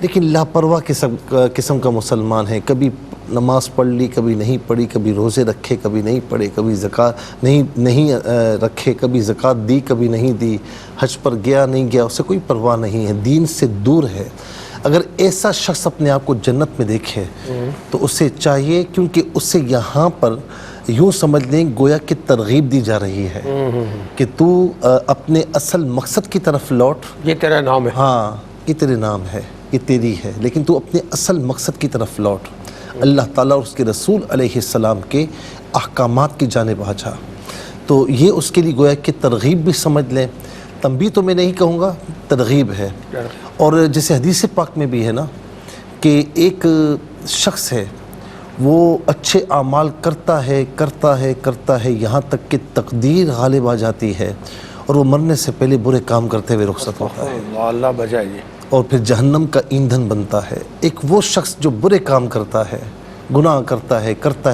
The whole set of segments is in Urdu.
لیکن لاپرواہ قسم کا مسلمان ہے، کبھی نماز پڑھ لی کبھی نہیں پڑھی، کبھی روزے رکھے کبھی نہیں پڑھے، کبھی زکوٰۃ نہیں رکھے، کبھی زکوٰۃ دی کبھی نہیں دی، حج پر گیا نہیں گیا، اسے کوئی پرواہ نہیں ہے، دین سے دور ہے۔ اگر ایسا شخص اپنے آپ کو جنت میں دیکھے تو اسے چاہیے، کیونکہ اسے یہاں پر یوں سمجھ لیں گویا کہ ترغیب دی جا رہی ہے کہ تو اپنے اصل مقصد کی طرف لوٹ، یہ تیرا نام ہے، ہاں یہ تیرے نام ہے، یہ تیری ہے، لیکن تو اپنے اصل مقصد کی طرف لوٹ، اللہ تعالیٰ اور اس کے رسول علیہ السلام کے احکامات کی جانب آ جا۔ تو یہ اس کے لیے گویا کہ ترغیب بھی سمجھ لیں، تنبیہ تو میں نہیں کہوں گا، ترغیب ہے۔ اور جیسے حدیث پاک میں بھی ہے نا کہ ایک شخص ہے وہ اچھے اعمال کرتا ہے یہاں تک کہ تقدیر غالب آ جاتی ہے اور وہ مرنے سے پہلے برے کام کرتے ہوئے رخصت ہوتا ہے، اللہ بچائے جی، اور پھر جہنم کا ایندھن بنتا ہے۔ ایک وہ شخص جو برے کام کرتا ہے، گناہ کرتا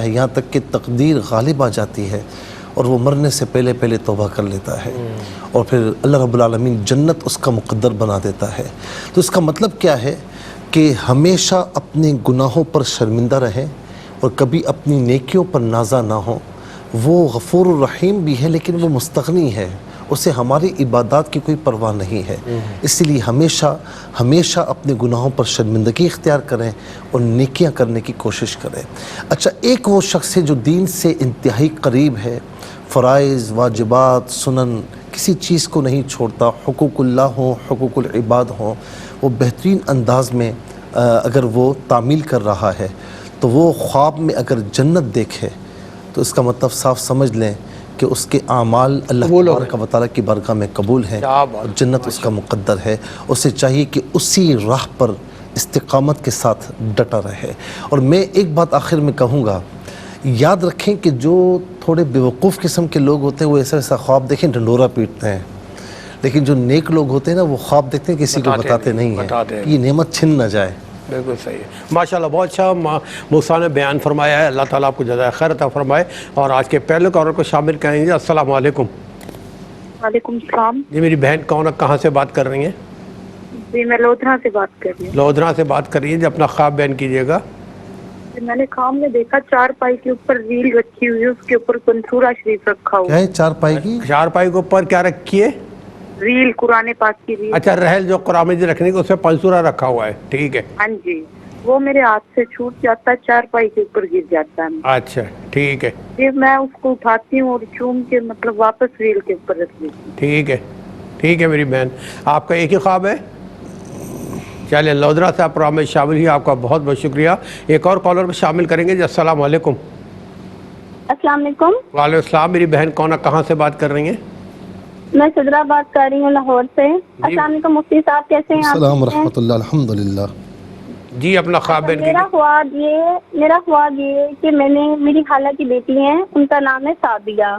ہے یہاں تک کہ تقدیر غالب آ جاتی ہے اور وہ مرنے سے پہلے توبہ کر لیتا ہے، اور پھر اللہ رب العالمین جنت اس کا مقدر بنا دیتا ہے۔ تو اس کا مطلب کیا ہے کہ ہمیشہ اپنے گناہوں پر شرمندہ رہیں اور کبھی اپنی نیکیوں پر نازا نہ ہوں۔ وہ غفور الرحیم بھی ہے لیکن وہ مستغنی ہے، اسے ہماری عبادات کی کوئی پرواہ نہیں ہے، اس لیے ہمیشہ اپنے گناہوں پر شرمندگی اختیار کریں اور نیکیاں کرنے کی کوشش کریں۔ اچھا، ایک وہ شخص ہے جو دین سے انتہائی قریب ہے، فرائض، واجبات، سنن کسی چیز کو نہیں چھوڑتا، حقوق اللہ ہوں، حقوق العباد ہوں، وہ بہترین انداز میں اگر وہ تعمیل کر رہا ہے تو وہ خواب میں اگر جنت دیکھے تو اس کا مطلب صاف سمجھ لیں کہ اس کے اعمال اللہ تبارک و تعالیٰ کی بارگاہ میں قبول ہیں اور جنت اس کا مقدر ہے۔ اسے چاہیے کہ اسی راہ پر استقامت کے ساتھ ڈٹا رہے۔ اور میں ایک بات آخر میں کہوں گا، یاد رکھیں کہ جو تھوڑے بیوقوف قسم کے لوگ ہوتے ہیں وہ ایسا ہیں دیکھیں ڈنڈورا پیٹتے ہیں، لیکن جو نیک لوگ ہوتے ہیں نا وہ خواب دیکھتے ہیں کسی کو بتاتے نہیں ہیں، یہ نعمت چھن نہ جائے۔ بالکل صحیح ہے، ماشاءاللہ بہت اچھا موسیٰ نے بیان فرمایا ہے، اللہ تعالیٰ آپ کو جزائے خیر عطا فرمائے۔ اور آج کے پہلے کالر کو شامل کریں گے۔ السلام علیکم۔ وعلیکم السلام جی میری بہن کہاں سے بات کر رہی ہیں؟ جی میں لودھرا سے بات کر رہی ہوں۔ لودھرا سے بات کر رہی ہیں، جی اپنا خواب بیان کیجیے گا۔ میں نے خواب میں دیکھا چارپائی کے اوپر ریل رکھی ہوئی ہے، اس کے اوپر منصورہ شریف رکھا ہوا کیا ہے چارپائی کی؟ چارپائی کے اوپر کیا رکھی ہے؟ ریل، قرآن پاک کی ریل۔ اچھا، رحل جو قرآن مجید رکھنے کا اس میں پنسورہ رکھا ہوا ہے، ٹھیک ہے۔ ہاں جی، وہ میرے ہاتھ سے چھوٹ جاتا ہے، چارپائی کے اوپر گر جاتا ہے۔ اچھا ٹھیک ہے، پھر میں اس کو اٹھاتی ہوں اور چوم کے مطلب واپس ریل کے اوپر رکھ دیتی ہوں۔ ٹھیک ہے میری بہن، آپ کا ایک ہی خواب ہے؟ چلے، لودھرا سے آپ پروگرام میں شامل ہوئی، آپ کا بہت بہت شکریہ۔ ایک اور کالر کو شامل کریں گے جی۔ السلام علیکم۔ السلام علیکم۔ وعلیکم السلام، میری بہن کہاں سے بات کر رہی ہیں؟ میں صدرہ بات کر رہی ہوں، لاہور سے۔ السلام علیکم مفتی صاحب، کیسے ہیں آپ؟ السلام ورحمۃ اللہ، الحمدللہ۔ جی اپنا خواب بیان کیجیے۔ میرا خواب یہ ہے کہ میری خالہ کی بیٹی ہیں، ان کا نام ہے سعدیہ۔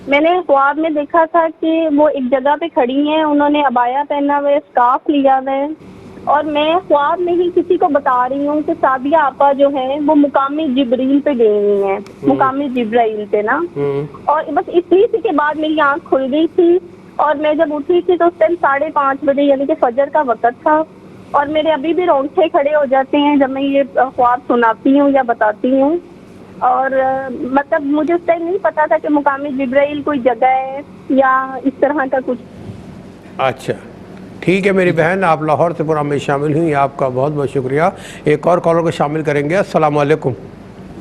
میں نے خواب میں دیکھا تھا کہ وہ ایک جگہ پہ کھڑی ہیں، انہوں نے عبایا پہنا ہوا ہے، اسکارف لیا ہوا ہے، اور میں خواب میں ہی کسی کو بتا رہی ہوں کہ سعدیہ آپا جو ہے وہ مقامی جبریل پہ گئی ہوئی ہیں، مقامی جبرائیل پہ نا۔ اور بس اسی کے بعد میری آنکھ کھل گئی تھی، اور میں جب اٹھی تھی تو اس ٹائم 5:30 بجے یعنی کہ فجر کا وقت تھا، اور میرے ابھی بھی رونگٹے کھڑے ہو جاتے ہیں جب میں یہ خواب سناتی ہوں یا بتاتی ہوں۔ اور مطلب مجھے اس ٹائم نہیں پتا تھا کہ مقامی جبرائیل کوئی جگہ ہے یا اس طرح کا کچھ۔ اچھا ٹھیک ہے میری بہن، آپ لاہور سے پروگرام میں شامل ہوئی، آپ کا بہت بہت شکریہ۔ ایک اور کالر کو شامل کریں گے۔ السلام علیکم۔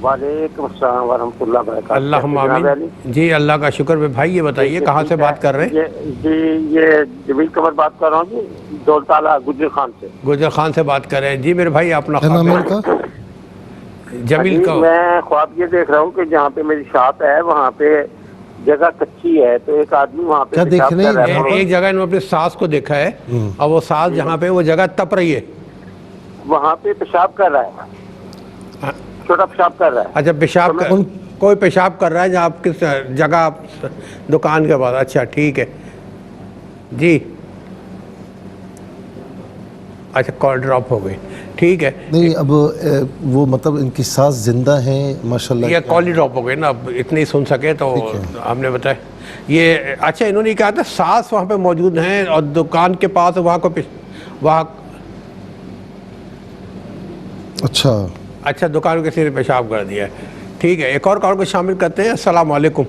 وعلیکم السلام ورحمۃ اللہ وبرکاتہ۔ اللہم آمین۔ جی اللہ کا شکر ہے بھائی، یہ بتائیے کہاں سے بات کر رہے ہیں؟ جی یہ جمیل قمر بات کر رہا ہوں جی، دولتالہ گجر خان سے۔ گجر خان سے بات کر رہے ہیں، جی میرے بھائی اپنا کیا نام ہے ان کا؟ جمیل کا۔ میں خواب یہ دیکھ رہا ہوں کہ جہاں پہ میری شاپ ہے وہاں پہ جگہ کچی ہے، تو ایک آدمی وہاں پہ پیشاب کر رہا ہے۔ ایک جگہ انہوں نے اپنی ساس کو دیکھا ہے، اور وہ ساس جہاں پہ وہ جگہ تپ رہی ہے، وہاں پہ پیشاب کر رہا ہے، چھوٹا پیشاب کر رہا ہے۔ اچھا پیشاب کوئی پیشاب کر رہا ہے جہاں آپ کس جگہ دکان کے بعد؟ اچھا ٹھیک ہے جی۔ اچھا کال ڈراپ ہو گئی، ٹھیک ہے۔ نہیں اب وہ مطلب ان کی ساس زندہ ہیں ماشاءاللہ؟ یہ کال ہی ڈراپ ہو گئی نا، اب اتنی سن سکے تو ہم نے بتایا یہ۔ اچھا انہوں نے کہا تھا ساس وہاں پہ موجود ہیں اور دکان کے پاس وہاں کو وہاں اچھا اچھا دکان کے سیرے پیشاب کر دیا ہے. ٹھیک ہے ایک اور کال کو شامل کرتے ہیں. السلام علیکم.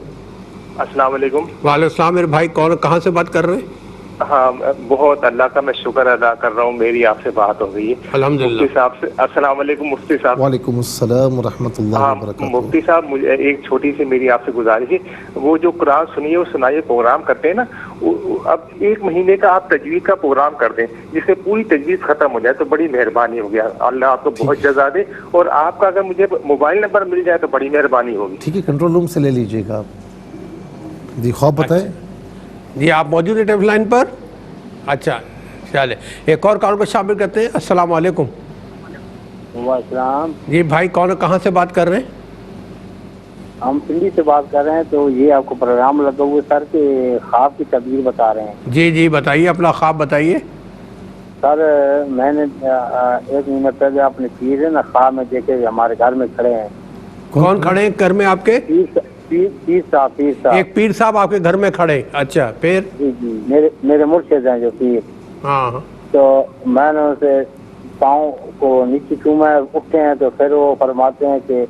السلام علیکم. وعلیکم السلام. میرے بھائی کون کہاں سے بات کر رہے ہیں؟ ہاں بہت اللہ کا میں شکر ادا کر رہا ہوں میری آپ سے بات ہو گئی ہے. الحمدللہ. مفتی صاحب سے السلام علیکم. مفتی صاحب. وعلیکم السلام ورحمۃ اللہ ہاں وبرکاتہ. مفتی صاحب مجھے ایک چھوٹی سی میری آپ سے گزارش ہے. وہ جو قرآن سنیے اور سنائیے پروگرام کرتے ہیں نا, اب 1 مہینے کا آپ تجوید کا پروگرام کر دیں جس سے پوری تجوید ختم ہو جائے تو بڑی مہربانی ہو گیا. اللہ آپ کو بہت جزا دے. اور آپ کا اگر مجھے موبائل نمبر مل جائے تو بڑی مہربانی ہوگی. ٹھیک ہے کنٹرول روم سے لے لیجئے گا آپ. جی خواب بتائیں. جی آپ موجود ہیں ٹیلی لائن پر. اچھا چلے ایک اور کال کو شامل کرتے ہیں. السلام علیکم. وعلیکم السلام. جی بھائی کون کہاں سے بات کر رہے ہیں؟ ہم پنڈی سے بات کر رہے ہیں. تو یہ آپ کو پروگرام لگا ہوئے سر کہ خواب کی تعبیر بتا رہے ہیں. جی جی بتائیے اپنا خواب بتائیے. سر میں نے 1 مہینہ پہلے اپنے پیر ہے نا خواب میں دیکھے ہمارے گھر میں کھڑے ہیں. کون کھڑے ہیں گھر میں آپ کے؟ پیر صاحب. ایک پیر صاحب آپ کے گھر میں کھڑے. اچھا پھر؟ جی جی میرے مرشد ہیں جو پیر. ہاں تو میں نے اسے پاؤں کو نیچے چوما ہے, اٹھتے ہیں تو پھر وہ فرماتے ہیں کہ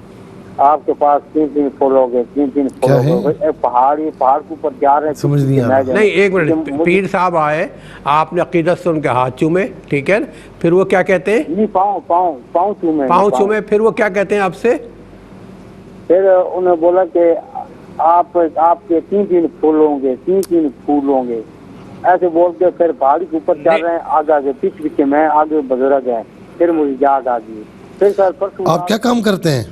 آپ کے پاس 3 پھول ہو گئے. 3 پھول ہو گئے. پہاڑ کے اوپر جا رہے ہیں. سمجھ نہیں آ رہا. نہیں ایک منٹ. پیر صاحب آئے آپ نے عقیدت سے ان کے ہاتھ چومے ٹھیک ہے, پھر وہ کیا کہتے ہیں؟ نہیں پاؤں چومے. پاؤں چومے. پھر وہ کیا کہتے ہیں آپ سے؟ پھر انہوں نے بولا کہ آپ کے 3 پھول ہوں گے. 3 پھول ہوں گے ایسے بول کے پھر پہاڑی کے اوپر چل رہے ہیں. آگے پیچھے میں آگے بزرگ ہیں. پھر مجھے یاد آ گئی. پھر سر پرسوں آپ کیا کام کرتے ہیں؟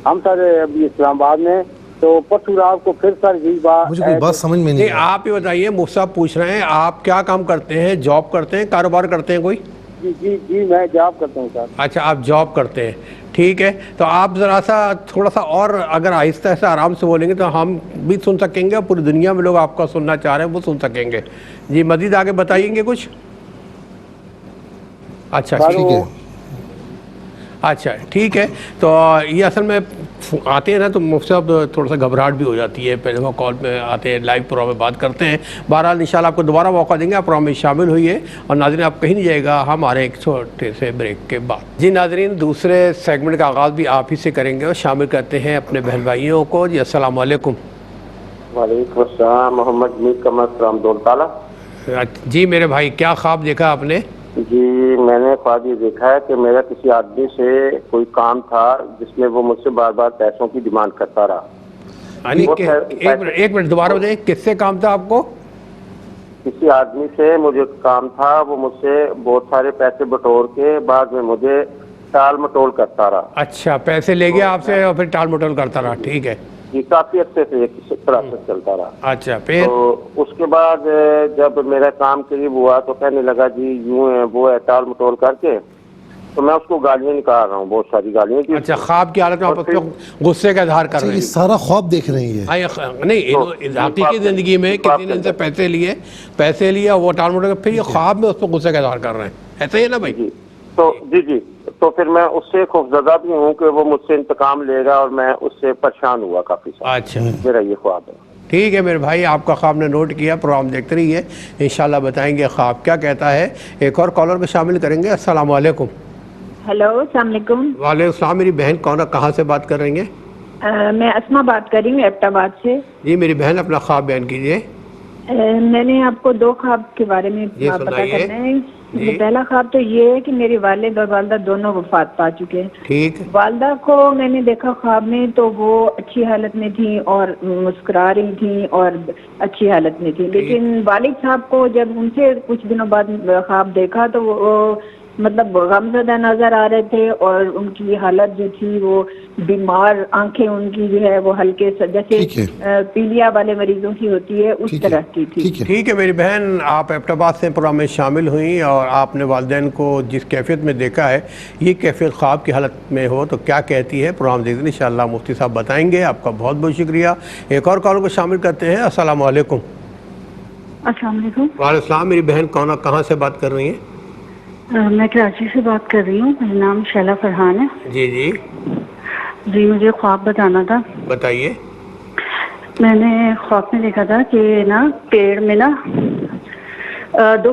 ہم سر ابھی اسلام آباد میں. تو پرسوں رات کو پھر سر یہی بات مجھے کوئی بات سمجھ میں نہیں. آپ ہی بتائیے. مفتی صاحب پوچھ رہے ہیں آپ کیا کام کرتے ہیں؟ جاب کرتے ہیں, کاروبار کرتے ہیں کوئی؟ جی میں جاب کرتا ہوں سر. اچھا آپ جاب کرتے ہیں. ٹھیک ہے تو آپ ذرا سا تھوڑا سا اور اگر آہستہ آہستہ آرام سے بولیں گے تو ہم بھی سن سکیں گے اور پوری دنیا میں لوگ آپ کا سننا چاہ رہے ہیں وہ سن سکیں گے. جی مزید آگے بتائیں گے کچھ؟ اچھا ٹھیک ہے. اچھا ٹھیک ہے. تو یہ اصل میں آتے ہیں نا تو مفتی صاحب تھوڑا سا گھبراہٹ بھی ہو جاتی ہے. پہلے وہ کال پہ آتے ہیں, لائیو پروگرام میں بات کرتے ہیں. بہرحال انشاءاللہ آپ کو دوبارہ موقع دیں گے, آپ پروگرام میں شامل ہوئیے. اور ناظرین آپ کہیں نہیں جائے گا ہمارے ایک چھوٹے سے بریک کے بعد. جی ناظرین دوسرے سیگمنٹ کا آغاز بھی آپ ہی سے کریں گے اور شامل کرتے ہیں اپنے بہن بھائیوں کو. جی السلام علیکم. وعلیکم السلام. محمد میر قمر فرام دولتالہ. جی میرے بھائی کیا خواب دیکھا آپ نے؟ جی میں نے خواب یہ دیکھا ہے کہ میرا کسی آدمی سے کوئی کام تھا جس میں وہ مجھ سے بار بار پیسوں کی ڈیمانڈ کرتا رہا. ایک منٹ دوبارہ بتائیے کس سے کام تھا آپ کو؟ کسی آدمی سے مجھے کام تھا, وہ مجھ سے بہت سارے پیسے بٹور کے بعد میں مجھے ٹال مٹول کرتا رہا. اچھا پیسے لے گیا آپ سے اور پھر ٹال مٹول کرتا رہا. ٹھیک ہے جی کافی عرصے سے یہ پروسیس چلتا رہا. اچھا پھر تو اس کے بعد جب میرا کام قریب ہوا تو کہنے لگا جی یوں ہے وہ ہے ٹال مٹول کر کے. تو میں اس کو گالیاں نکال رہا ہوں, بہت ساری گالیاں. اچھا خواب کی حالت میں آپ غصے کا اظہار کر رہے ہیں؟ سارا خواب دیکھ رہے ہیں یہ نہیں حقیقی زندگی میں کسی نے ان سے پیسے لیے وہ ٹال مٹول پھر یہ خواب میں اس کو غصے کا اظہار کر رہے ہیں, ایسا ہی ہے نا بھائی؟ جی تو پھر میں اس سے خوفزدہ بھی ہوں کہ وہ مجھ سے انتقام لے گا اور میں اس سے پریشان ہوا کافی سارا. اچھا میرا یہ خواب ہے. ٹھیک ہے میرے بھائی آپ کا خواب نے نوٹ کیا. پروگرام دیکھتے رہیے انشاءاللہ بتائیں گے خواب کیا کہتا ہے. ایک اور کالر کو شامل کریں گے. السلام علیکم. ہیلو السلام علیکم. وعلیکم السلام. میری بہن کہاں سے بات کر رہی ہیں؟ میں اسما بات کر رہی ہوں ایبٹ آباد سے. جی میری بہن اپنا خواب بیان کیجیے. میں نے آپ کو 2 خواب کے بارے میں پتہ کرنا ہے. پہلا خواب تو یہ ہے کہ میری والد اور والدہ دونوں وفات پا چکے ہیں. ٹھیک. والدہ کو میں نے دیکھا خواب میں تو وہ اچھی حالت میں تھیں اور مسکرا رہی تھیں اور اچھی حالت میں تھیں. لیکن والد صاحب کو جب ان سے کچھ دنوں بعد خواب دیکھا تو وہ مطلب غمزدہ نظر آ رہے تھے اور ان کی حالت جو تھی وہ بیمار, آنکھیں ان کی جو ہے وہ ہلکے جیسے پیلیا والے مریضوں کی ہوتی ہے اس طرح کی تھی. ٹھیک ہے میری بہن آپ ایبٹ آباد سے پروگرام میں شامل ہوئیں اور آپ نے والدین کو جس کیفیت میں دیکھا ہے یہ کیفیت خواب کی حالت میں ہو تو کیا کہتی ہے پروگرام دیکھتے ہیں انشاءاللہ مفتی صاحب بتائیں گے. آپ کا بہت بہت شکریہ. ایک اور کال کو شامل کرتے ہیں. السلام علیکم. السلام علیکم. وعلیکم السلام. میری بہن کہاں سے بات کر رہی ہیں؟ میں کراچی سے بات کر رہی ہوں. میرا نام شیلا فرحان ہے. جی مجھے خواب بتانا تھا. بتائیے. میں نے خواب میں دیکھا تھا کہ نا پیڑ میں نا 2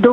2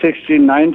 69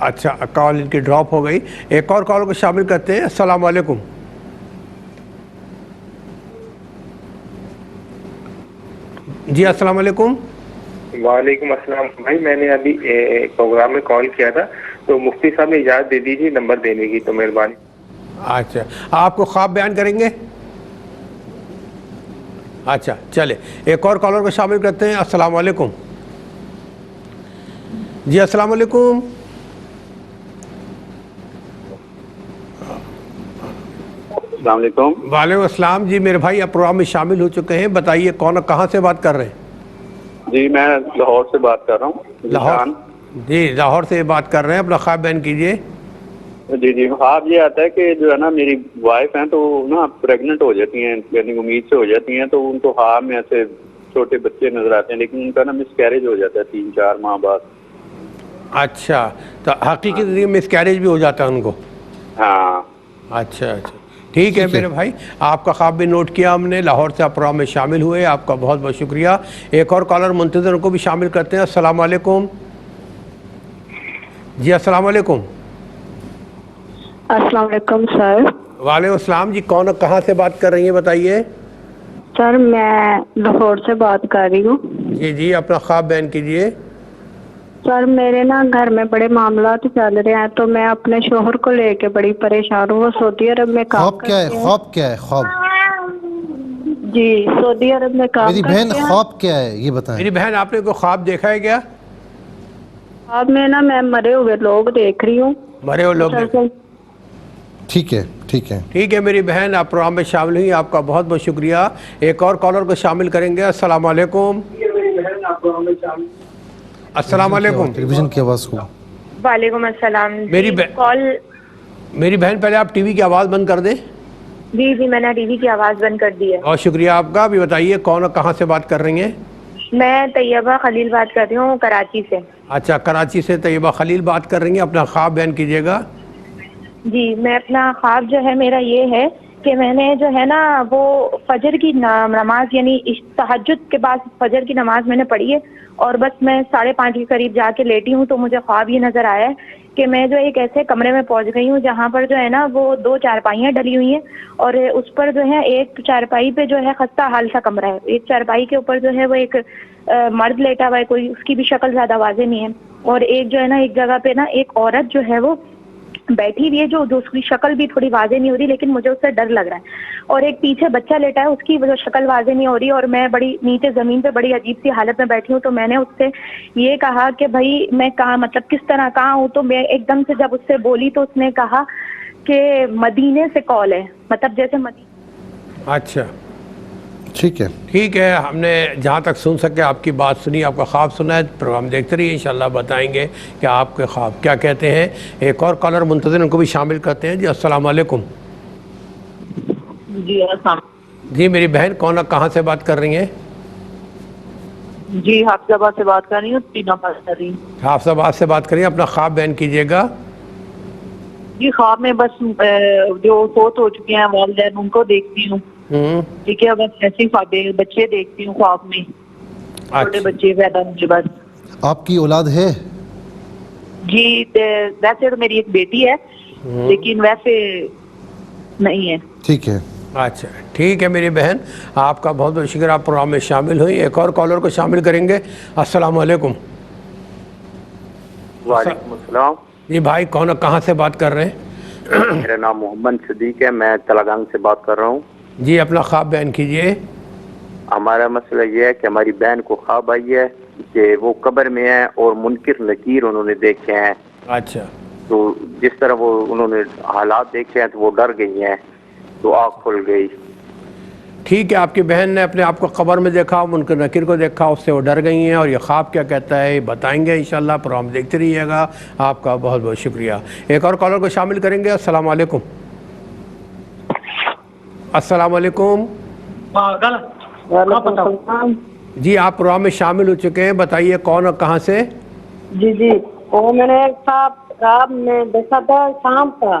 اچھا کال ان کی ڈراپ ہو گئی. ایک اور کال کو شامل کرتے ہیں. السلام علیکم. جی السلام علیکم. وعلیکم السلام بھائی. میں نے ابھی پروگرام میں کال کیا تھا تو مفتی صاحب نے اجازت دے دی تھی نمبر دینے کی, تو مہربانی. اچھا آپ کو خواب بیان کریں گے؟ اچھا چلے ایک اور کالر کو شامل کرتے ہیں. السلام علیکم. جی السلام علیکم. السلام علیکم. وعلیکم السلام. جی میرے بھائی آپ پروگرام میں شامل ہو چکے ہیں, بتائیے کون کہاں سے بات کر رہے ہیں؟ جی میں لاہور سے بات کر رہا ہوں. لاہور. جی لاہور سے بات کر رہے ہیں, اپنا خواب بیان کیجئے. جی خواب یہ آتا ہے کہ جو ہے نا میری وائف ہیں تو نا پریگننٹ ہو جاتی ہیں, یعنی امید سے ہو جاتی ہیں, تو ان کو خواب میں ایسے چھوٹے بچے نظر آتے ہیں, لیکن ان کا نا مس کیریج ہو جاتا ہے 3-4 ماہ بعد. اچھا تو حقیقی زندگی میں مس کیریج بھی ہو جاتا ہے ان کو؟ ہاں. اچھا اچھا ٹھیک ہے میرے بھائی, آپ کا خواب بھی نوٹ کیا ہم نے. لاہور سے آپ پروگرام میں شامل ہوئے, آپ کا بہت بہت شکریہ. ایک اور کالر منتظر کو بھی شامل کرتے ہیں. السلام علیکم. جی السلام علیکم. السلام علیکم سر. وعلیکم السلام. جی کون کہاں سے بات کر رہی ہیں بتائیے؟ سر میں لاہور سے بات کر رہی ہوں. جی جی اپنا خواب بیان کیجئے. سر میرے نا گھر میں بڑے معاملات چل رہے ہیں, تو میں اپنے شوہر کو لے کے بڑی پریشان ہوں. وہ سعودی عرب میں کام خواب کیا ہے؟ خواب کیا ہے؟ خواب جی سعودی عرب میں کام میری بہن خواب کیا ہے یہ بتائیں. میری بہن آپ نے کوئی خواب دیکھا ہے کیا؟ خواب میں نا میں مرے ہوئے لوگ دیکھ رہی ہوں. مرے ہوئے لوگ ٹھیک ہے ٹھیک ہے ٹھیک ہے میری بہن, آپ پروگرام میں شامل ہوئی, آپ کا بہت بہت شکریہ. ایک اور کالر کو شامل کریں گے. السلام علیکم. السلام علیکم. ٹیلی ویژن کی آواز کو. وعلیکم السلام. میری بہن پہلے آپ ٹی وی کی آواز بند کر دیں. جی جی میں نے ٹی وی کی آواز بند کر دی ہے. بہت شکریہ آپ کا. ابھی بتائیے کون اور کہاں سے بات کر رہی ہیں؟ میں طیبہ خلیل بات کر رہی ہوں کراچی سے. اچھا کراچی سے طیبہ خلیل بات کر رہی ہیں. اپنا خواب بیان کیجیے گا. جی میں اپنا خواب جو ہے میرا یہ ہے کہ میں نے جو ہے نا وہ فجر کی نماز یعنی تہجد کے بعد فجر کی نماز میں نے پڑھی ہے, اور بس میں 5:30 کے قریب جا کے لیٹی ہوں, تو مجھے خواب یہ نظر آیا ہے کہ میں جو ایک ایسے کمرے میں پہنچ گئی ہوں جہاں پر جو ہے نا وہ 2 چارپائیاں ڈلی ہوئی ہیں, اور اس پر جو ہے ایک چارپائی پہ جو ہے خستہ حال سا کمرہ ہے. ایک چارپائی کے اوپر جو ہے وہ ایک مرد لیٹا ہوا ہے, کوئی اس کی بھی شکل زیادہ واضح نہیں ہے, اور ایک جو ہے نا ایک جگہ پہ نا ایک عورت جو ہے وہ بیٹھی ہوئی ہے جو اس کی شکل بھی تھوڑی واضح نہیں ہو رہی, لیکن مجھے اس سے ڈر لگ رہا ہے. اور ایک پیچھے بچہ لیٹا ہے, اس کی شکل واضح نہیں ہو رہی, اور میں بڑی نیچے زمین پہ بڑی عجیب سی حالت میں بیٹھی ہوں. تو میں نے اس سے یہ کہا کہ بھائی میں کہاں مطلب کس طرح کہاں ہوں, تو میں ایک دم سے جب اس سے بولی تو اس نے کہا کہ مدینے سے کال ہے, مطلب جیسے مدینے. اچھا ٹھیک ہے ٹھیک ہے, ہم نے جہاں تک سن سکے آپ کی بات سنی, آپ کا خواب سنا ہے. پروگرام دیکھتے رہیے, انشاءاللہ بتائیں گے کہ آپ کے خواب کیا کہتے ہیں. ایک اور کالر منتظر ان کو بھی شامل کرتے ہیں. جی السلام علیکم. جی السلام. جی میری بہن کون کہاں سے بات کر رہی ہیں؟ جی حافظ آباد سے بات کر رہی ہوں, تینا بات کر رہی ہوں. حافظ آباد سے بات کریے, اپنا خواب بیان کیجیے گا. جی خواب میں بس جو فوت ہو چکے ہیں والدین ان کو دیکھتی ہوں. ٹھیک ہے, بس ایسے ہی بچے دیکھتی ہوں خواب میں, چھوٹے بچے پیدا ہوئے بس. آپ کی اولاد ہے؟ جی ویسے تو میری ایک بیٹی ہے, لیکن ویسے نہیں ہے. ٹھیک ہے اچھا ٹھیک ہے میری بہن, آپ کا بہت بہت شکریہ, آپ پروگرام میں شامل ہوئی. ایک اور کالر کو شامل کریں گے. السلام علیکم. وعلیکم السلام. جی بھائی کون کہاں سے بات کر رہے ہیں؟ میرا نام محمد صدیق ہے, میں تلنگانہ سے بات کر رہا ہوں. جی اپنا خواب بیان کیجیے. ہمارا مسئلہ یہ ہے کہ ہماری بہن کو خواب آئی ہے کہ وہ قبر میں ہے اور منکر نکیر انہوں نے دیکھے ہیں. اچھا تو جس طرح وہ انہوں نے حالات دیکھے ہیں تو وہ ڈر گئی ہیں, تو آنکھ کھل گئی. ٹھیک ہے, آپ کی بہن نے اپنے آپ کو قبر میں دیکھا, منکر نکیر کو دیکھا, اس سے وہ ڈر گئی ہیں, اور یہ خواب کیا کہتا ہے بتائیں گے انشاءاللہ. پروگرام دیکھتے رہیے گا. آپ کا بہت بہت شکریہ. ایک اور کالر کو شامل کریں گے. السلام علیکم. السلام علیکم. جی آپ پروگرام میں شامل ہو چکے ہیں, بتائیے کون اور کہاں سے؟ جی جی وہ میں نے خواب میں دیکھا تھا شام کا,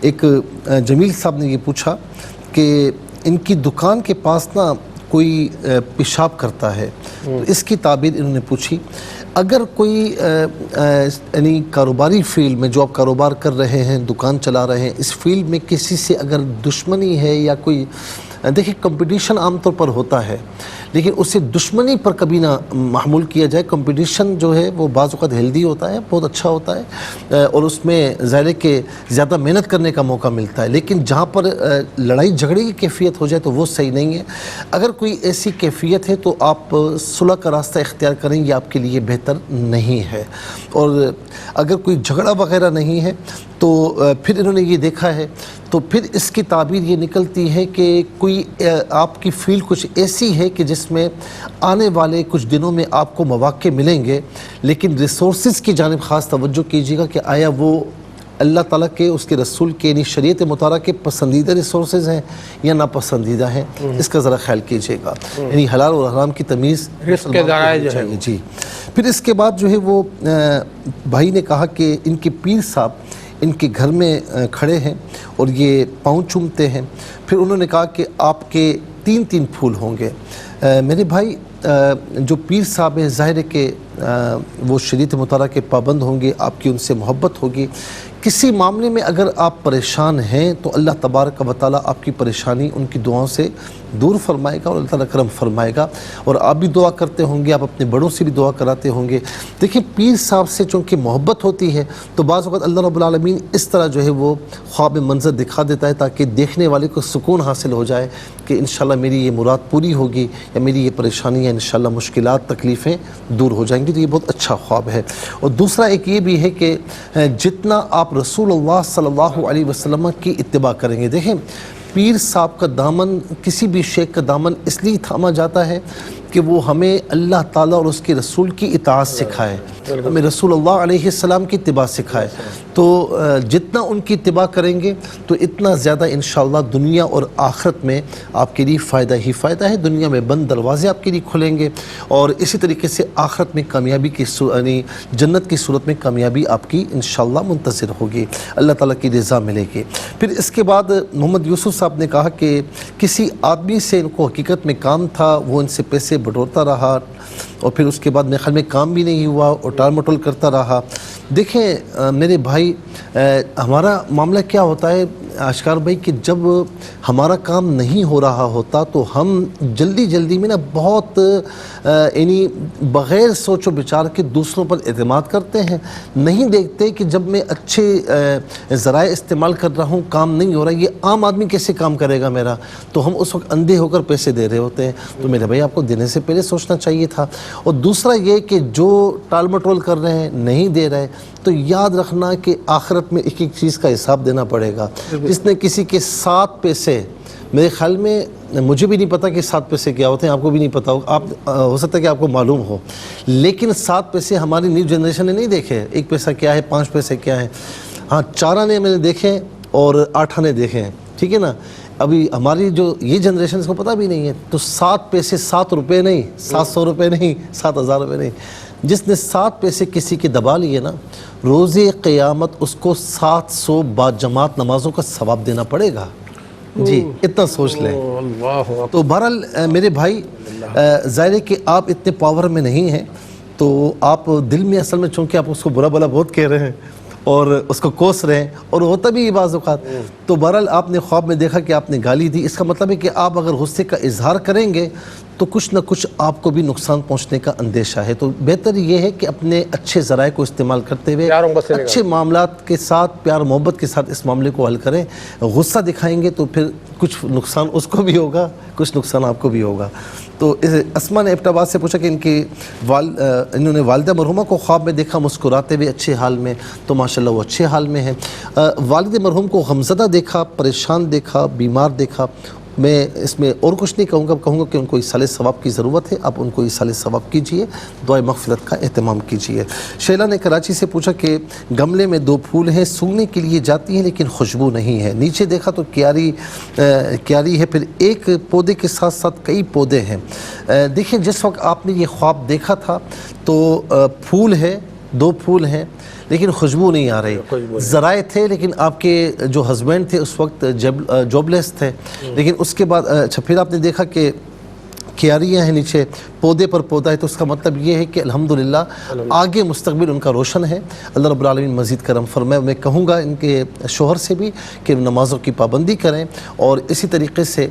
ایک جمیل صاحب نے یہ پوچھا کہ ان کی دکان کے پاس نا کوئی پیشاب کرتا ہے، تو اس کی تعبیر انہوں نے پوچھی. اگر کوئی یعنی کاروباری فیلڈ میں جو آپ کاروبار کر رہے ہیں، دکان چلا رہے ہیں، اس فیلڈ میں کسی سے اگر دشمنی ہے یا کوئی، دیکھیں کمپٹیشن عام طور پر ہوتا ہے لیکن اسے دشمنی پر کبھی نہ محمول کیا جائے. کمپٹیشن جو ہے وہ بعض اوقات ہیلدی ہوتا ہے، بہت اچھا ہوتا ہے اور اس میں ظاہر ہے کہ زیادہ محنت کرنے کا موقع ملتا ہے، لیکن جہاں پر لڑائی جھگڑے کی کیفیت ہو جائے تو وہ صحیح نہیں ہے. اگر کوئی ایسی کیفیت ہے تو آپ صلح کا راستہ اختیار کریں، یہ آپ کے لیے بہتر نہیں ہے. اور اگر کوئی جھگڑا وغیرہ نہیں ہے تو پھر انہوں نے یہ دیکھا ہے تو پھر اس کی تعبیر یہ نکلتی ہے کہ کوئی آپ کی فیلڈ کچھ ایسی ہے کہ جس میں آنے والے کچھ دنوں میں آپ کو مواقع ملیں گے، لیکن ریسورسز کی جانب خاص توجہ کیجیے گا کہ آیا وہ اللہ تعالیٰ کے، اس کے رسول کے یعنی شریعت مطالعہ کے پسندیدہ ریسورسز ہیں یا ناپسندیدہ ہیں، اس کا ذرا خیال کیجیے گا. یعنی حلال اور حرام کی تمیز رزق کے ذرائع جو ہے. جی. پھر اس کے بعد جو ہے وہ بھائی نے کہا کہ ان کے پیر صاحب ان کے گھر میں کھڑے ہیں اور یہ پاؤں چومتے ہیں. پھر انہوں نے کہا کہ آپ کے 3 پھول ہوں گے. میرے بھائی جو پیر صاحب ہیں ظاہر ہے کہ وہ شریعت مطالعہ کے پابند ہوں گے، آپ کی ان سے محبت ہوگی. کسی معاملے میں اگر آپ پریشان ہیں تو اللہ تبارک و تعالیٰ آپ کی پریشانی ان کی دعاؤں سے دور فرمائے گا اور اللہ تعالیٰ کرم فرمائے گا. اور آپ بھی دعا کرتے ہوں گے، آپ اپنے بڑوں سے بھی دعا کراتے ہوں گے. دیکھیں پیر صاحب سے چونکہ محبت ہوتی ہے تو بعض اوقات اللہ رب العالمین اس طرح جو ہے وہ خواب منظر دکھا دیتا ہے تاکہ دیکھنے والے کو سکون حاصل ہو جائے کہ انشاءاللہ میری یہ مراد پوری ہوگی یا میری یہ پریشانیاں انشاءاللہ مشکلات تکلیفیں دور ہو جائیں گی. تو یہ بہت اچھا خواب ہے. اور دوسرا ایک یہ بھی ہے کہ جتنا آپ رسول اللہ صلی اللہ علیہ وسلم کی اتباع کریں گے. دیکھیں پیر صاحب کا دامن، کسی بھی شیخ کا دامن اس لیے تھاما جاتا ہے کہ وہ ہمیں اللہ تعالیٰ اور اس کے رسول کی اطاعت سکھائے، ہمیں رسول اللہ علیہ السلام کی اتباع سکھائے. تو جتنا ان کی اتباع کریں گے تو اتنا زیادہ انشاءاللہ دنیا اور آخرت میں آپ کے لیے فائدہ ہی فائدہ ہے. دنیا میں بند دروازے آپ کے لیے کھلیں گے اور اسی طریقے سے آخرت میں کامیابی کی یعنی جنت کی صورت میں کامیابی آپ کی انشاءاللہ منتظر ہوگی، اللہ تعالیٰ کی رضا ملے گی. پھر اس کے بعد محمد یوسف صاحب نے کہا کہ کسی آدمی سے ان کو حقیقت میں کام تھا، وہ ان سے پیسے بٹورتا رہا اور پھر اس کے بعد میرے خیال میں کام بھی نہیں ہوا اور ٹال مٹول کرتا رہا. دیکھیں میرے بھائی ہمارا معاملہ کیا ہوتا ہے اشکار بھائی کہ جب ہمارا کام نہیں ہو رہا ہوتا تو ہم جلدی میں نا بہت یعنی بغیر سوچ و بچار کے دوسروں پر اعتماد کرتے ہیں، نہیں دیکھتے کہ جب میں اچھے ذرائع استعمال کر رہا ہوں کام نہیں ہو رہا، یہ عام آدمی کیسے کام کرے گا میرا، تو ہم اس وقت اندھے ہو کر پیسے دے رہے ہوتے ہیں. تو میرے بھائی آپ کو دینے سے پہلے سوچنا چاہیے تھا. اور دوسرا یہ کہ جو ٹال مٹول کر رہے ہیں نہیں دے رہے تو یاد رکھنا کہ آخرت میں ایک چیز کا حساب دینا پڑے گا. جس نے کسی کے 7 پیسے، میرے خیال میں مجھے بھی نہیں پتا کہ 7 پیسے کیا ہوتے ہیں، آپ کو بھی نہیں پتا ہو، آپ ہو سکتا ہے کہ آپ کو معلوم ہو، لیکن 7 پیسے ہماری نیو جنریشن نے نہیں دیکھے. 1 پیسہ کیا ہے، 5 پیسے کیا ہے. ہاں 4 آنے میں نے دیکھے اور 8 آنے دیکھے ہیں، ٹھیک ہے نا. ابھی ہماری جو یہ جنریشن اس کو پتہ بھی نہیں ہے. تو 7 پیسے 7 روپے نہیں، 700 روپے نہیں، 7000 روپے نہیں. جس نے 7 پیسے کسی کے دبا لیے نا، روز قیامت اس کو 700 باجماعت نمازوں کا ثواب دینا پڑے گا. جی اتنا سوچ لیں. تو بہرحال میرے بھائی ظاہر ہے کہ آپ اتنے پاور میں نہیں ہیں تو آپ دل میں اصل میں چونکہ آپ اس کو برا بلا بہت کہہ رہے ہیں اور اس کو کوس رہے ہیں اور ہوتا بھی یہ بعض اوقات. تو بہرحال آپ نے خواب میں دیکھا کہ آپ نے گالی دی، اس کا مطلب ہے کہ آپ اگر غصے کا اظہار کریں گے تو کچھ نہ کچھ آپ کو بھی نقصان پہنچنے کا اندیشہ ہے. تو بہتر یہ ہے کہ اپنے اچھے ذرائع کو استعمال کرتے ہوئے اچھے معاملات کے ساتھ پیار محبت کے ساتھ اس معاملے کو حل کریں. غصہ دکھائیں گے تو پھر کچھ نقصان اس کو بھی ہوگا، کچھ نقصان آپ کو بھی ہوگا. تو اسما نے ایبٹ آباد سے پوچھا کہ انہوں نے والدہ مرحومہ کو خواب میں دیکھا مسکراتے ہوئے اچھے حال میں، تو ماشاءاللہ وہ اچھے حال میں ہیں. والد مرحوم کو غمزدہ دیکھا، پریشان دیکھا، بیمار دیکھا. میں اس میں اور کچھ نہیں کہوں گا کہ ان کو ایصال ثواب کی ضرورت ہے. آپ ان کو ایصال ثواب کیجئے، دعائے مغفرت کا اہتمام کیجئے. شیلا نے کراچی سے پوچھا کہ گملے میں 2 پھول ہیں، سونگنے کے لیے جاتی ہیں لیکن خوشبو نہیں ہے. نیچے دیکھا تو کیاری ہے، پھر ایک پودے کے ساتھ ساتھ کئی پودے ہیں. دیکھیں جس وقت آپ نے یہ خواب دیکھا تھا تو پھول ہے 2 پھول ہیں لیکن خوشبو نہیں آ رہی. ذرائع تھے لیکن آپ کے جو ہسبینڈ تھے اس وقت جابلیس تھے, لیکن اس کے بعد اچھا پھر آپ نے دیکھا کہ کیاریاں ہیں نیچے, پودے پر پودا ہے, تو اس کا مطلب یہ ہے کہ الحمدللہ آگے مستقبل ان کا روشن ہے. اللہ رب العالمین مزید کرم فرمائے. میں کہوں گا ان کے شوہر سے بھی کہ نمازوں کی پابندی کریں, اور اسی طریقے سے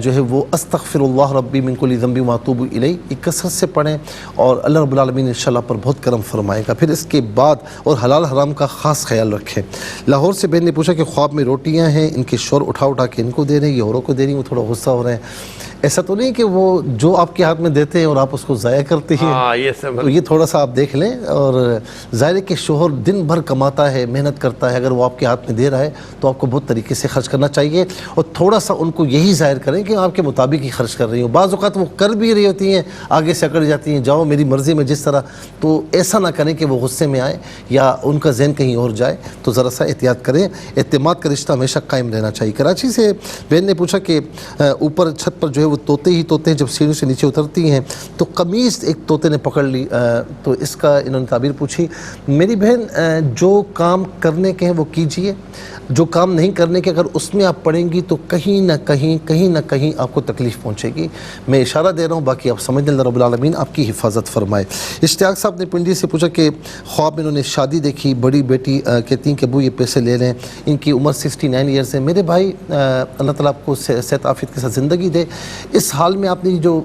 جو ہے وہ استغفر اللہ ربی من کل ذنب واتوب الیہ کثرت سے پڑھیں, اور اللہ رب العالمین انشاءاللہ پر بہت کرم فرمائے گا. پھر اس کے بعد اور حلال حرام کا خاص خیال رکھیں. لاہور سے بہن نے پوچھا کہ خواب میں روٹیاں ہیں, ان کے شوہر اٹھا کے ان کو دے رہے ہیں, یہ اوروں کو دے رہی ہیں, وہ تھوڑا غصہ ہو رہے ہیں. ایسا تو نہیں کہ وہ جو آپ کے ہاتھ میں دیتے ہیں اور آپ اس کو ضائع کرتے ہیں, تو یہ تھوڑا سا آپ دیکھ لیں. اور ظاہر ہے کہ شوہر دن بھر کماتا ہے, محنت کرتا ہے, اگر وہ آپ کے ہاتھ میں دے رہا ہے تو آپ کو بہت طریقے سے خرچ کرنا چاہیے, اور تھوڑا سا ان کو یہی ظاہر کریں کہ آپ کے مطابق ہی خرچ کر رہی ہوں. بعض اوقات وہ کر بھی رہی ہوتی ہیں, آگے سے اکڑ جاتی ہیں, جاؤ میری مرضی میں جس طرح. تو ایسا نہ کریں کہ وہ غصے میں آئے یا ان کا ذہن کہیں اور جائے, تو ذرا سا احتیاط کریں. اعتماد کا رشتہ ہمیشہ قائم رہنا چاہیے. کراچی سے بہن نے پوچھا کہ اوپر چھت پر جو ہے وہ طوطے ہی طوطے جب سیڑھیوں سے نیچے اترتی ہیں تو قمیص ایک طوطے نے پکڑ لی, تو اس کا انہوں نے تعبیر پوچھی. میری بہن جو کام کرنے کے ہیں وہ کیجئے, جو کام نہیں کرنے کے اگر اس میں آپ پڑیں گی تو کہیں نہ کہیں آپ کو تکلیف پہنچے گی. میں اشارہ دے رہا ہوں, باقی آپ سمجھ لیں. اللہ رب العالمین آپ کی حفاظت فرمائے. اشتیاق صاحب نے پنڈی سے پوچھا کہ خواب میں انہوں نے شادی دیکھی, بڑی بیٹی کہتی ہیں کہ ابو یہ پیسے لے لیں, ان کی عمر 69 ایئرز ہے. میرے بھائی اللہ تعالیٰ آپ کو صحت عافیت کے ساتھ زندگی دے. اس حال میں آپ نے جو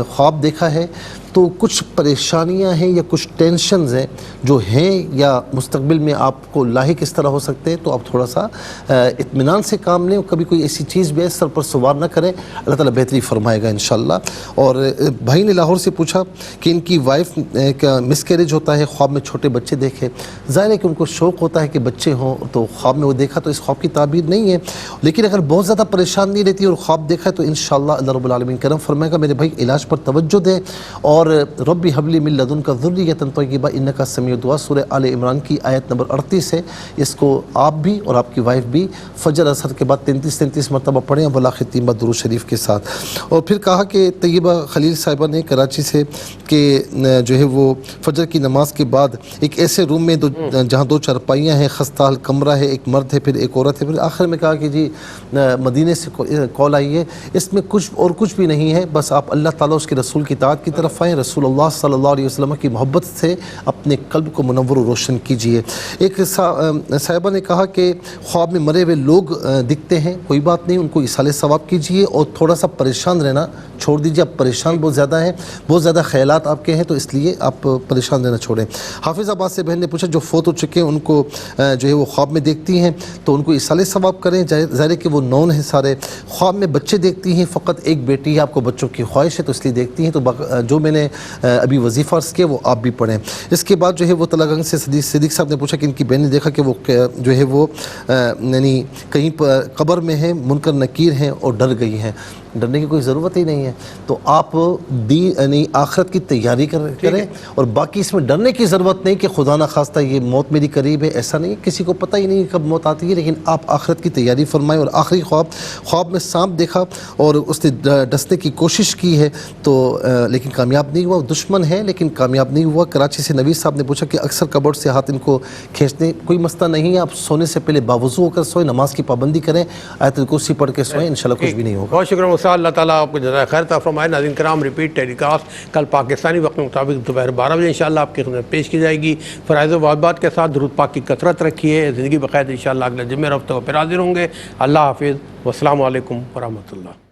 خواب دیکھا ہے تو کچھ پریشانیاں ہیں یا کچھ ٹینشنز ہیں جو ہیں یا مستقبل میں آپ کو لاحق اس طرح ہو سکتے ہیں, تو آپ تھوڑا سا اطمینان سے کام لیں. کبھی کوئی ایسی چیز بھی ہے سر پر سوار نہ کریں, اللہ تعالیٰ بہتری فرمائے گا انشاءاللہ. اور بھائی نے لاہور سے پوچھا کہ ان کی وائف کا مس کیریج ہوتا ہے, خواب میں چھوٹے بچے دیکھے. ظاہر ہے کہ ان کو شوق ہوتا ہے کہ بچے ہوں, تو خواب میں وہ دیکھا تو اس خواب کی تعبیر نہیں ہے, لیکن اگر بہت زیادہ پریشان نہیں رہتی اور خواب دیکھا ہے تو انشاءاللہ اللہ رب العالمین کرم فرمائے گا. میرے بھائی علاج پر توجہ دیں, اور ربی حبلی من لدنک ذریۃ طیبہ انک سمیع الدعاء سورہ آل عمران کی آیت نمبر 38 ہے. اس کو آپ بھی اور آپ کی وائف بھی فجر اثر کے بعد 33 مرتبہ پڑھیں بلا ختیمہ درود شریف کے ساتھ. اور پھر کہا کہ طیبہ خلیل صاحبہ نے کراچی سے کہ جو ہے وہ فجر کی نماز کے بعد ایک ایسے روم میں جہاں 2 چارپائیاں ہیں, خستحال کمرہ ہے, ایک مرد ہے پھر ایک عورت ہے. پھر آخر میں کہا کہ جی مدینے سے کال آئی ہے, اس میں کچھ بھی نہیں ہے, بس آپ اللہ تعالیٰ اس کے رسول کی اطاعت کی طرف آئیں, رسول اللہ صلی اللہ علیہ وسلم کی محبت سے اپنے قلب کو منور و روشن کیجئے. ایک صاحبہ نے کہا کہ خواب میں مرے ہوئے لوگ دکھتے ہیں, کوئی بات نہیں, ان کو ایصال ثواب کیجئے اور تھوڑا سا پریشان رہنا چھوڑ دیجئے. آپ پریشان بہت زیادہ ہیں, بہت زیادہ خیالات آپ کے ہیں, تو اس لیے آپ پریشان رہنا چھوڑیں. حافظ آباد سے بہن نے پوچھا جو فوت ہو چکے ہیں ان کو جو ہے وہ خواب میں دیکھتی ہیں تو ان کو ایصال ثواب کریں. ظاہر ہے کہ وہ نون ہیں سارے. خواب میں بچے دیکھتی ہیں, فقط ایک بیٹی ہے, آپ کو بچوں کی خواہش ہے تو اس لیے دیکھتی ہیں. تو جو میں نے ابھی وظیفہ عرض کیا وہ آپ بھی پڑھیں. اس کے بعد جو ہے وہ تلا گنج سے صدیق صاحب نے پوچھا کہ ان کی بہن نے دیکھا کہ وہ جو ہے وہ یعنی کہیں پر قبر میں ہیں, منکر نکیر ہیں اور ڈر گئی ہیں. ڈرنے کی کوئی ضرورت ہی نہیں ہے, تو آپ یعنی آخرت کی تیاری کریں, اور باقی اس میں ڈرنے کی ضرورت نہیں کہ خدا نہ خواستہ یہ موت میری قریب ہے, ایسا نہیں, کسی کو پتہ ہی نہیں کب موت آتی ہے, لیکن آپ آخرت کی تیاری فرمائیں. اور آخری خواب میں سانپ دیکھا اور اس نے ڈسنے کی کوشش کی ہے تو لیکن کامیاب نہیں ہوا, دشمن ہے لیکن کامیاب نہیں ہوا. کراچی سے نوید صاحب نے پوچھا کہ اکثر کبڈ سے ہاتھ ان کو کھینچنے, کوئی مسئلہ نہیں ہے, آپ سونے سے پہلے باوضو ہو کر سوئیں, نماز کی پابندی کریں, آیت الکرسی پڑھ کے سوئیں, انشاءاللہ کچھ بھی نہیں ہوگا. بہت شکریہ. اللہ تعالیٰ آپ کو جزائے خیر عطا فرمائے. ناظرین کرام, ریپیٹ ٹیلی کاسٹ کل پاکستانی وقت مطابق دوپہر 12 بجے انشاءاللہ آپ کی خدمت پیش کی جائے گی. فرائض و واجبات کے ساتھ درود پاک کی کثرت رکھیے. زندگی بخیر, انشاءاللہ اگلے جمعے ہفتہ کو پھر حاضر ہوں گے. اللہ حافظ, والسلام علیکم ورحمۃ اللہ.